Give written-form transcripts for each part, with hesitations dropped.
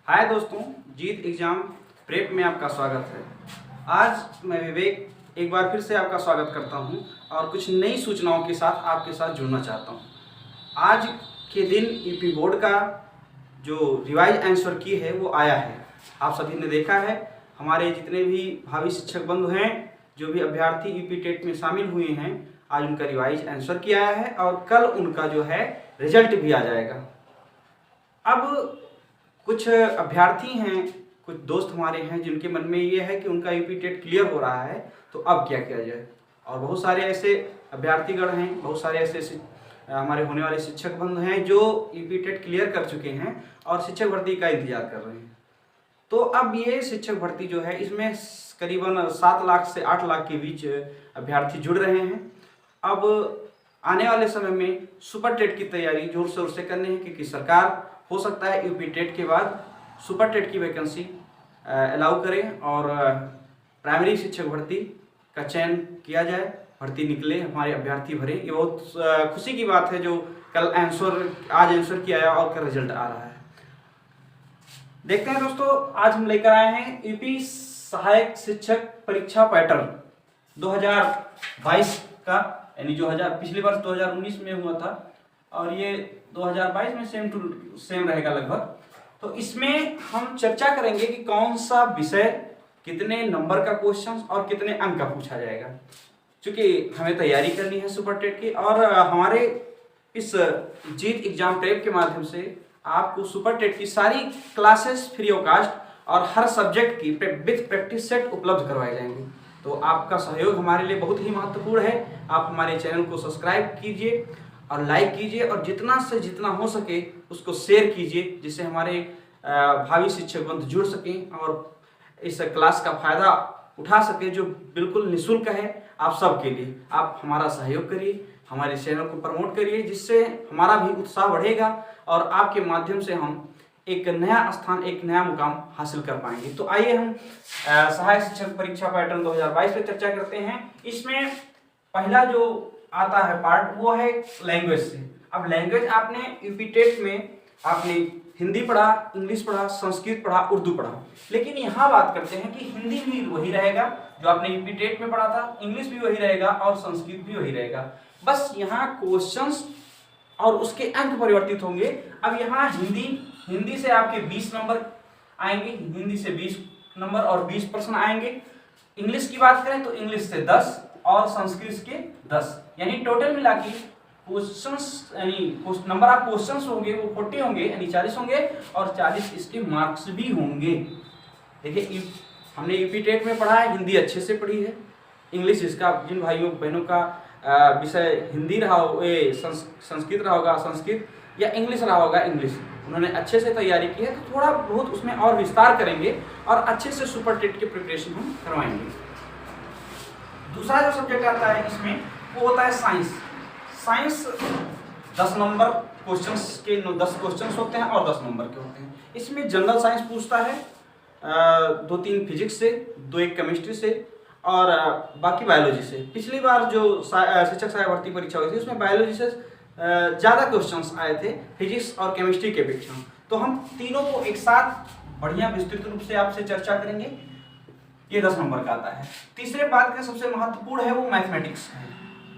हाय दोस्तों, जीत exam prep में आपका स्वागत है। आज मैं विवेक एक बार फिर से आपका स्वागत करता हूं और कुछ नई सूचनाओं के साथ आपके साथ जुड़ना चाहता हूं। आज के दिन यूपी बोर्ड का जो रिवाइज आंसर की है वो आया है। आप सभी ने देखा है, हमारे जितने भी भावी शिक्षक बंधु हैं, जो भी अभ्यर्थी यूपी टेट में शामिल हुए हैं, आज उनका रिवाइज आंसर की आया है और कल उनका जो है रिजल्ट भी आ जाएगा। अब कुछ अभ्यर्थी हैं, कुछ दोस्त हमारे हैं जिनके मन में ये है कि उनका यूपी टेट क्लियर हो रहा है, तो अब क्या किया जाए। और बहुत सारे ऐसे अभ्यर्थीगण हैं, बहुत सारे ऐसे हमारे होने वाले शिक्षक बंधु हैं जो यूपी टेट क्लियर कर चुके हैं और शिक्षक भर्ती का इंतजार कर रहे हैं। तो अब ये शिक्षक भर्ती जो है, इसमें करीबन 7 लाख से 8 लाख के बीच अभ्यर्थी जुड़ रहे हैं। अब आने वाले समय में सुपर टेट की तैयारी जोर शोर से करनी है, क्योंकि सरकार हो सकता है यूपी टेट के बाद सुपर टेट की वैकेंसी अलाउ करें और प्राइमरी शिक्षक भर्ती का चयन किया जाए, भर्ती निकले, हमारे अभ्यर्थी भरे। ये बहुत खुशी की बात है जो कल आज आंसर किया है और कल रिजल्ट आ रहा है। देखते हैं दोस्तों, आज हम लेकर आए हैं यूपी सहायक शिक्षक परीक्षा पैटर्न 2022 का, यानी जो पिछली वर्ष 2019 में हुआ था और ये 2022 में सेम रहेगा लगभग। तो इसमें हम चर्चा करेंगे कि कौन सा विषय, कितने नंबर का क्वेश्चन और कितने अंक का पूछा जाएगा। क्योंकि हमें तैयारी करनी है सुपर टेट की और हमारे इस जीत एग्जाम प्रेप के माध्यम से आपको सुपर टेट की सारी क्लासेस फ्री ऑफ कास्ट और हर सब्जेक्ट की विद प्रैक्टिस सेट उपलब्ध करवाए जाएंगे। तो आपका सहयोग हमारे लिए बहुत ही महत्वपूर्ण है। आप हमारे चैनल को सब्सक्राइब कीजिए और लाइक कीजिए और जितना से जितना हो सके उसको शेयर कीजिए, जिससे हमारे भावी शिक्षक बंधु जुड़ सकें और इस क्लास का फायदा उठा सके, जो बिल्कुल निःशुल्क है आप सबके लिए। आप हमारा सहयोग करिए, हमारे चैनल को प्रमोट करिए, जिससे हमारा भी उत्साह बढ़ेगा और आपके माध्यम से हम एक नया स्थान, एक नया मुकाम हासिल कर पाएंगे। तो आइए हम सहायक शिक्षक परीक्षा पैटर्न 2022 पे चर्चा करते हैं। इसमें पहला जो आता है पार्ट वो है लैंग्वेज से। अब लैंग्वेज आपने यूपी टेट में आपने हिंदी पढ़ा, इंग्लिश पढ़ा, संस्कृत पढ़ा, उर्दू पढ़ा, लेकिन यहाँ बात करते हैं कि हिंदी भी वही रहेगा जो आपने यूपी टेट में पढ़ा था, इंग्लिश भी वही रहेगा और संस्कृत भी वही रहेगा। बस यहाँ क्वेश्चंस और उसके अंक परिवर्तित होंगे। अब यहाँ हिंदी से आपके 20 नंबर आएंगे, हिंदी से 20 नंबर और 20 प्रश्न आएंगे। इंग्लिश की बात करें तो इंग्लिश से 10 और संस्कृत के 10, यानी टोटल मिला के क्वेश्चंस, यानी नंबर ऑफ क्वेश्चंस होंगे वो 40 होंगे, यानी 40 होंगे और 40 इसके मार्क्स भी होंगे। देखिए, हमने यूपी टेट में पढ़ा है, हिंदी अच्छे से पढ़ी है, इंग्लिश इसका जिन भाइयों बहनों का विषय हिंदी रहा हो, संस्कृत रहा होगा संस्कृत, या इंग्लिश रहा होगा इंग्लिश, उन्होंने अच्छे से तैयारी की है, तो थोड़ा बहुत उसमें और विस्तार करेंगे और अच्छे से सुपर टेट की प्रिपरेशन हम करवाएंगे। दूसरा जो सब्जेक्ट आता है इसमें वो होता है साइंस। साइंस 10 नंबर क्वेश्चंस के 10 क्वेश्चंस होते हैं और 10 नंबर के होते हैं। इसमें जनरल साइंस पूछता है, 2-3 फिजिक्स से, 2-1 केमिस्ट्री से और बाकी बायोलॉजी से। पिछली बार जो शिक्षक सहायक भर्ती परीक्षा हुई थी उसमें बायोलॉजी से ज़्यादा क्वेश्चंस आए थे फिजिक्स और केमिस्ट्री के अपेक्षा। तो हम तीनों को एक साथ बढ़िया विस्तृत रूप से आपसे चर्चा करेंगे। ये 10 नंबर का आता है। तीसरे बात का सबसे महत्वपूर्ण है वो मैथमेटिक्स है।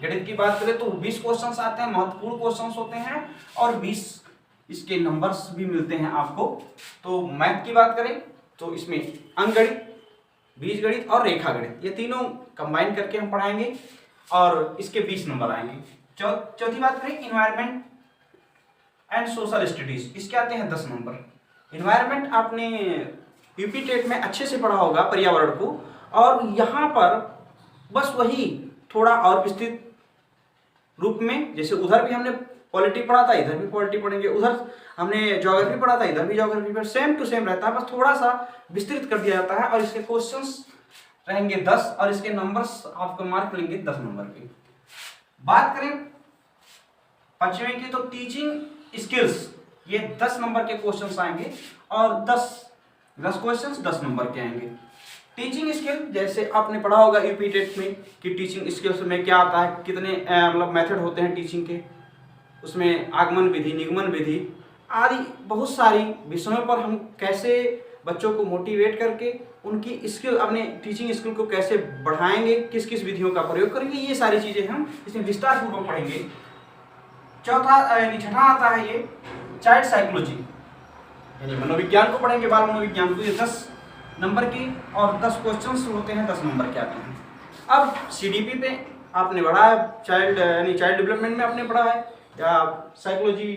गणित की बात करें तो 20 क्वेश्चंस आते हैं, महत्वपूर्ण क्वेश्चंस होते हैं और 20 इसके नंबर्स भी मिलते हैं आपको। तो मैथ की बात करें तो इसमें अंकगणित, बीजगणित और रेखा गणित, ये तीनों कंबाइन करके हम पढ़ाएंगे और इसके 20 नंबर आएंगे। चौथी बात करें इन्वायरमेंट एंड सोशल स्टडीज, इसके आते हैं 10 नंबर। इन्वायरमेंट आपने यूपी टेट में अच्छे से पढ़ा होगा, पर्यावरण को, और यहाँ पर बस वही थोड़ा और विस्तृत रूप में, जैसे उधर भी हमने पॉलिटी पढ़ा था, इधर भी पॉलिटी पढ़ेंगे, उधर हमने ज्योग्राफी पढ़ा था, इधर भी ज्योग्राफी पर सेम टू सेम रहता है, बस थोड़ा सा विस्तृत कर दिया जाता है और इसके क्वेश्चंस रहेंगे 10 और इसके नंबर्स आपको मार्क मिलेंगे 10 नंबर के। बात करें पांचवें की तो टीचिंग स्किल्स, ये 10 नंबर के क्वेश्चंस आएंगे और 10 क्वेश्चंस 10 नंबर के आएंगे। टीचिंग स्किल, जैसे आपने पढ़ा होगा यूपी टेट में कि टीचिंग स्किल्स में क्या आता है, कितने मतलब मेथड होते हैं टीचिंग के, उसमें आगमन विधि, निगमन विधि आदि बहुत सारी विषयों पर हम कैसे बच्चों को मोटिवेट करके उनकी स्किल, अपने टीचिंग स्किल को कैसे बढ़ाएंगे, किस किस विधियों का प्रयोग करेंगे, ये सारी चीज़ें हम इसमें विस्तार पूर्वक पढ़ेंगे। छठा आता है ये चाइल्ड साइकोलॉजी, यानी मनोविज्ञान को पढ़ेंगे, बाल मनोविज्ञान को। ये 10 नंबर की और 10 क्वेश्चंस होते हैं, 10 नंबर के आते हैं। अब सीडीपी पे आपने पढ़ा है, यानी चाइल्ड डेवलपमेंट में आपने पढ़ा है, या साइकोलॉजी,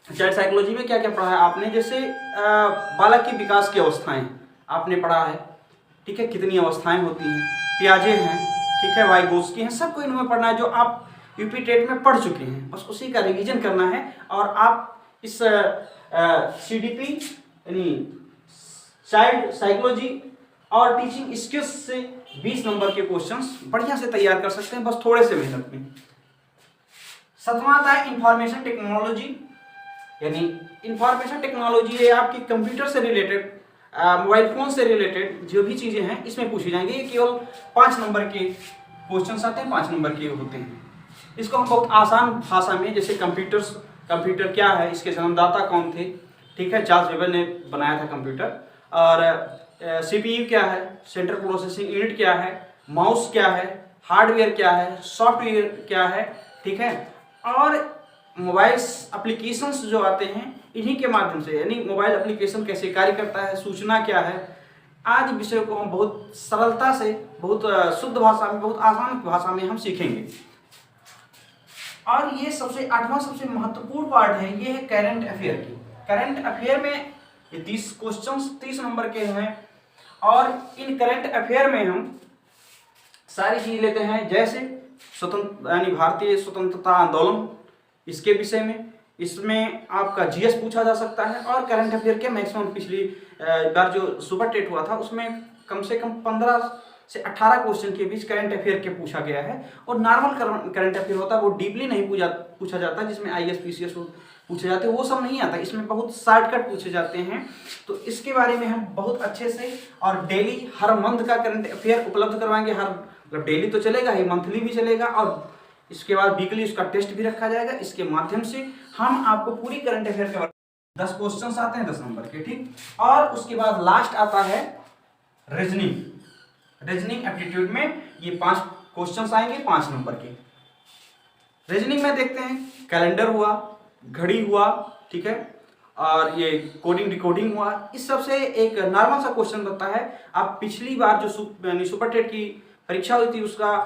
चाइल्ड साइकोलॉजी में क्या क्या पढ़ा है आपने, जैसे बालक की विकास की अवस्थाएं आपने पढ़ा है, ठीक है, कितनी अवस्थाएं होती हैं, पियाजे हैं, ठीक है, वाइगोत्स्की हैं, सबको इनमें पढ़ना है जो आप यूपी टेट में पढ़ चुके हैं, बस उसी का रिवीजन करना है। और आप इस सीडीपी यानी चाइल्ड साइकोलॉजी और टीचिंग स्किल्स से 20 नंबर के क्वेश्चंस बढ़िया से तैयार कर सकते हैं, बस थोड़े से मेहनत में। 7वां आता है इंफॉर्मेशन टेक्नोलॉजी, यानी इंफॉर्मेशन टेक्नोलॉजी है आपकी कंप्यूटर से रिलेटेड, मोबाइल फोन से रिलेटेड जो भी चीजें हैं इसमें पूछी जाएंगी। ये केवल 5 नंबर के क्वेश्चंस आते हैं, 5 नंबर के होते हैं। इसको हम बहुत आसान भाषा में, जैसे कंप्यूटर क्या है, इसके जन्मदाता कौन थे, ठीक है, चार्ल्स बेबल ने बनाया था कंप्यूटर, और सीपीयू क्या है, सेंट्रल प्रोसेसिंग यूनिट क्या है, माउस क्या है, हार्डवेयर क्या है, सॉफ्टवेयर क्या है, ठीक है, और मोबाइल एप्लीकेशंस जो आते हैं इन्हीं के माध्यम से, यानी मोबाइल एप्लीकेशन कैसे कार्य करता है, सूचना क्या है, आदि विषयों को हम बहुत सरलता से, बहुत शुद्ध भाषा में, बहुत आसान भाषा में हम सीखेंगे। और ये 8वां सबसे महत्वपूर्ण पार्ट है, ये है करंट अफेयर की। करंट अफेयर में ये 30 क्वेश्चंस 30 नंबर के हैं, और इन करंट अफेयर में हम सारी चीज लेते हैं, जैसे स्वतंत्र यानी भारतीय स्वतंत्रता आंदोलन, इसके विषय में, इसमें आपका जीएस पूछा जा सकता है। और करंट अफेयर के मैक्सिमम पिछली बार जो सुपर टेट हुआ था उसमें कम से कम 15 से 18 क्वेश्चन के बीच करंट अफेयर के पूछा गया है। और नॉर्मल करंट अफेयर होता है, वो डीपली नहीं पूछा जाता, जिसमें आईएएस पीसीएस पूछे जाते हैं, वो सब नहीं आता, इसमें बहुत शॉर्टकट पूछे जाते हैं। तो इसके बारे में हम बहुत अच्छे से और डेली हर मंथ का करंट अफेयर उपलब्ध करवाएंगे। हर मतलब डेली तो चलेगा ही, मंथली भी चलेगा, और इसके बाद वीकली उसका टेस्ट भी रखा जाएगा। इसके माध्यम से हम आपको पूरी करंट अफेयर के 10 क्वेश्चंस आते हैं 10 नंबर के, ठीक। और उसके बाद लास्ट आता है रीजनिंग एप्टीट्यूड में ये 5 क्वेश्चंस आएंगे 5 नंबर के। रीजनिंग में देखते हैं कैलेंडर हुआ, घड़ी हुआ, ठीक है, और ये कोडिंग डिकोडिंग हुआ। इस सब से एक नॉर्मल सा क्वेश्चन बनता है। आप पिछली बार जो सुपर टेट की परीक्षा हुई थी उसका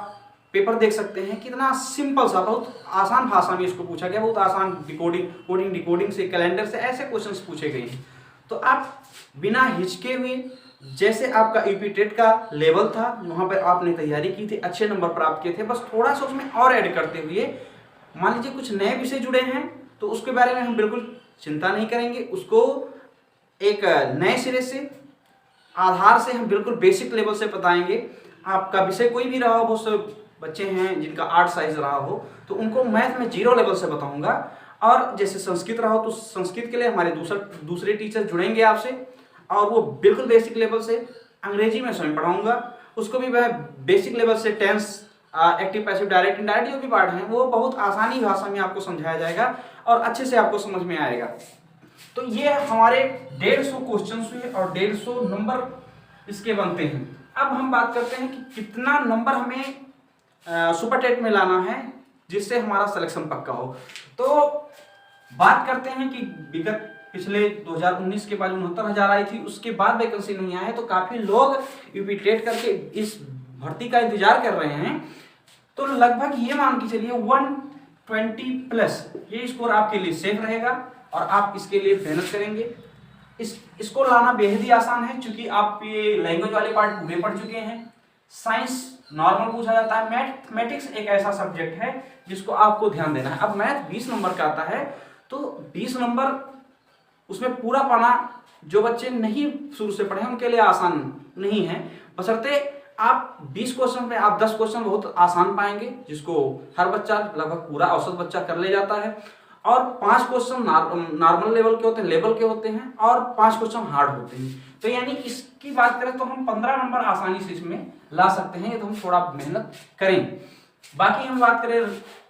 पेपर देख सकते हैं, कितना सिंपल सा, बहुत आसान भाषा में इसको पूछा गया, बहुत आसान कोडिंग डिकोडिंग से, कैलेंडर से ऐसे क्वेश्चंस पूछे गए हैं। तो आप बिना हिचके हुए, जैसे आपका यूपी टेट का लेवल था वहाँ पर आपने तैयारी की थी, अच्छे नंबर प्राप्त किए थे, बस थोड़ा सा उसमें और ऐड करते हुए, मान लीजिए कुछ नए विषय जुड़े हैं तो उसके बारे में हम बिल्कुल चिंता नहीं करेंगे, उसको एक नए सिरे से, आधार से हम बिल्कुल बेसिक लेवल से बताएंगे। आपका विषय कोई भी रहा हो, बहुत से बच्चे हैं जिनका आर्ट साइज रहा हो तो उनको मैथ में 0 लेवल से बताऊंगा। और जैसे संस्कृत रहा हो तो संस्कृत के लिए हमारे दूसरे टीचर जुड़ेंगे आपसे, और वो बिल्कुल बेसिक लेवल से। अंग्रेजी में स्वयं पढ़ाऊंगा, उसको भी वह बेसिक लेवल से, tense, active passive direct indirect जो भी पार्ट हैं वो बहुत आसानी भाषा में आपको समझाया जाएगा और अच्छे से आपको समझ में आएगा। तो ये हमारे 150 क्वेश्चन हुए और 150 नंबर इसके बनते हैं। अब हम बात करते हैं कि कितना नंबर हमें सुपर टेट में लाना है जिससे हमारा सिलेक्शन पक्का हो। तो बात करते हैं कि विगत पिछले 2019 के बाद 69,000 आई थी, उसके बाद वैकेंसी नहीं आया है, तो काफी लोग यूपी टेट करके इस भर्ती का इंतजार कर रहे हैं। तो लगभग ये मान के चलिए 120 प्लस ये स्कोर आपके लिए सेफ रहेगा और आप इसके लिए मेहनत करेंगे। इसको लाना बेहद ही आसान है, क्योंकि आप ये लैंग्वेज वाले पार्ट पूरे पढ़ चुके हैं। साइंस नॉर्मल पूछा जाता है, मैथमेटिक्स एक ऐसा सब्जेक्ट है जिसको आपको ध्यान देना है। अब मैथ 20 नंबर का आता है, तो 20 नंबर उसमें पूरा पाना जो बच्चे नहीं शुरू से पढ़े उनके लिए आसान नहीं है, बशर्ते आप 20 क्वेश्चन में आप 10 क्वेश्चन बहुत आसान पाएंगे, जिसको हर बच्चा लगभग पूरा औसत बच्चा कर ले जाता है। और 5 क्वेश्चन नॉर्मल लेवल के होते हैं और 5 क्वेश्चन हार्ड होते हैं। तो यानी इसकी बात करें तो हम 15 नंबर आसानी से इसमें ला सकते हैं, ये तो हम थोड़ा मेहनत करें। बाकी हम बात करें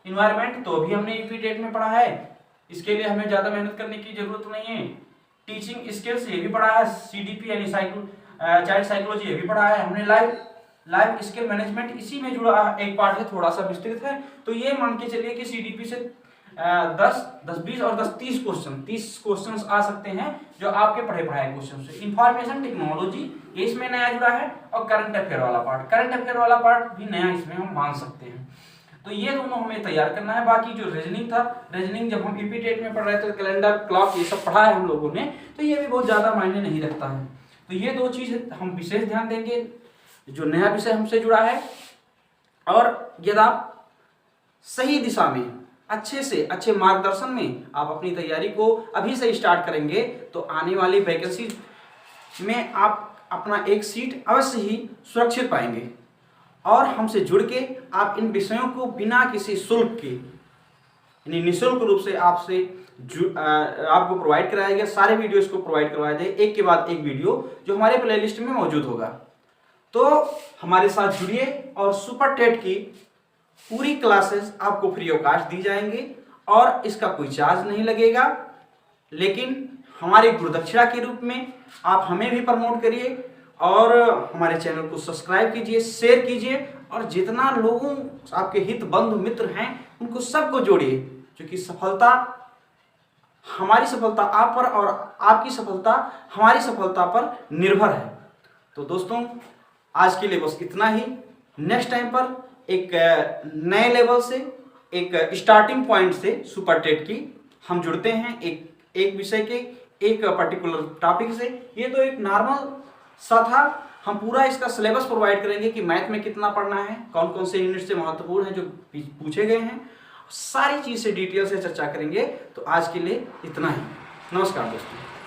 इन्वायरमेंट, तो अभी हमने यूपी टेट में पढ़ा है इसके लिए हमें ज़्यादा मेहनत करने की जरूरत नहीं है। टीचिंग स्किल्स ये भी पढ़ा है, CDP यानी चाइल्ड साइकोलॉजी ये भी पढ़ा है हमने। लाइफ स्किल मैनेजमेंट इसी में जुड़ा एक पार्ट है, थोड़ा सा विस्तृत है। तो ये मान के चलिए कि CDP से 10, 20 और 10, 30 क्वेश्चन आ सकते हैं जो आपके पढ़ाए क्वेश्चन से। इंफॉर्मेशन टेक्नोलॉजी ये इसमें नया जुड़ा है, और करंट अफेयर वाला पार्ट भी नया इसमें हम मान सकते हैं। तो ये दोनों हमें तैयार करना है। बाकी जो रीजनिंग था, रीजनिंग जब हम ईपीटेट में पढ़ रहे थे, कैलेंडर, क्लॉक ये सब पढ़ा है हम लोगों ने, तो ये भी बहुत ज़्यादा मायने नहीं रखता है। तो ये 2 चीज़ हम विशेष ध्यान देंगे जो नया विषय हमसे जुड़ा है। और यदि आप सही दिशा में अच्छे मार्गदर्शन में आप अपनी तैयारी को अभी से स्टार्ट करेंगे तो आने वाली वैकेंसी में आप अपना एक सीट अवश्य ही सुरक्षित पाएंगे। और हमसे जुड़ के आप इन विषयों को बिना किसी शुल्क के, यानी निःशुल्क रूप से आपको प्रोवाइड कराया गया। सारे वीडियोस को प्रोवाइड करवाया जाए, एक के बाद एक वीडियो जो हमारे प्लेलिस्ट में मौजूद होगा। तो हमारे साथ जुड़िए और सुपर टेट की पूरी क्लासेस आपको फ्री ऑफ कॉस्ट दी जाएंगी और इसका कोई चार्ज नहीं लगेगा। लेकिन हमारी गुरुदक्षिणा के रूप में आप हमें भी प्रमोट करिए और हमारे चैनल को सब्सक्राइब कीजिए, शेयर कीजिए और जितना लोगों आपके हित बंधु मित्र हैं उनको सबको जोड़िए, क्योंकि सफलता हमारी सफलता आप पर और आपकी सफलता हमारी सफलता पर निर्भर है। तो दोस्तों आज के लिए बस इतना ही। नेक्स्ट टाइम पर एक नए लेवल से, एक स्टार्टिंग पॉइंट से सुपर टेट की हम जुड़ते हैं, एक विषय के एक पर्टिकुलर टॉपिक से। ये तो एक नॉर्मल सा था, हम पूरा इसका सिलेबस प्रोवाइड करेंगे कि मैथ में कितना पढ़ना है, कौन कौन से यूनिट से महत्वपूर्ण है जो पूछे गए हैं, सारी चीज़ से डिटेल से चर्चा करेंगे। तो आज के लिए इतना ही। नमस्कार दोस्तों।